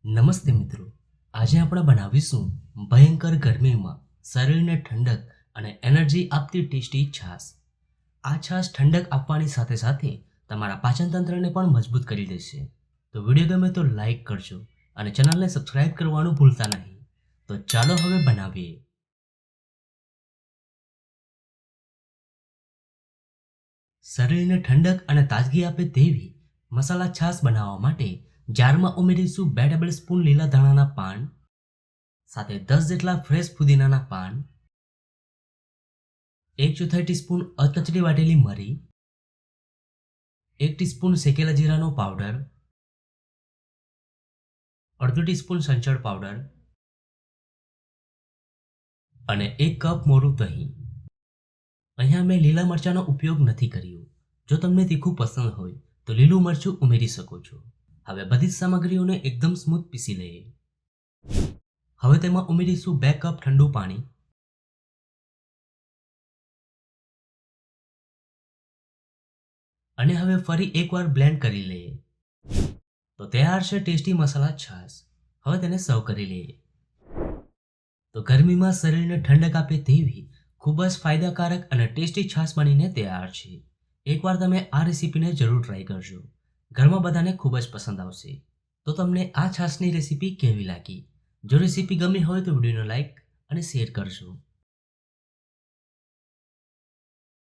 નમસ્તે મિત્રો, આજે આપણે બનાવીશું ભયંકર ગરમીમાં શરીરને ઠંડક અને એનર્જી આપતી ટેસ્ટી છાશ. આ છાશ ઠંડક આપવાની સાથે સાથે તમારા પાચન તંત્રને પણ મજબૂત કરી દેશે. તો વિડીયો ગમે તો લાઈક કરજો અને ચેનલને સબસ્ક્રાઇબ કરવાનું ભૂલતા નહીં. તો ચાલો હવે બનાવીએ. શરીરને ઠંડક અને તાજગી આપે તેવી મસાલા છાશ બનાવવા માટે જારમાં ઉમેરીશું 2 ટેબલસ્પૂન લીલા ધાણાના પાન, સાથે 10 જેટલા ફ્રેશ પુદીનાના પાન, 1/4 ટીસ્પૂન અધકચરી વાટેલી મરી, 1 ટીસ્પૂન શેકેલા જીરાનો પાવડર, અડધો ટીસ્પૂન સંચળ પાવડર અને 1 કપ મોરું દહીં. અહીંયા મેં લીલા મરચાંનો ઉપયોગ નથી કર્યો. જો તમને તીખું પસંદ હોય તો લીલું મરચું ઉમેરી શકો છો. હવે બધી જ સામગ્રીઓને એકદમ સ્મૂથ પીસી લઈએ. હવે તેમાં ઉમેરીશું 2 કપ ઠંડુ પાણી. અને હવે ફરી એકવાર બ્લેન્ડ કરી લઈએ. તો તૈયાર છે ટેસ્ટી મસાલા છાશ. હવે તેને સર્વ કરી લઈએ. તો ગરમીમાં શરીરને ઠંડક આપે તેવી ખૂબ જ ફાયદાકારક અને ટેસ્ટી છાશ બનીને તૈયાર છે. એકવાર તમે આ રેસીપીને જરૂર ટ્રાય કરજો. ઘરમાં બધાને ખૂબ જ પસંદ આવશે. તો તમને આ છાશની રેસીપી કેવી લાગી? જો રેસીપી ગમી હોય તો વિડીયોને લાઈક અને શેર કરજો.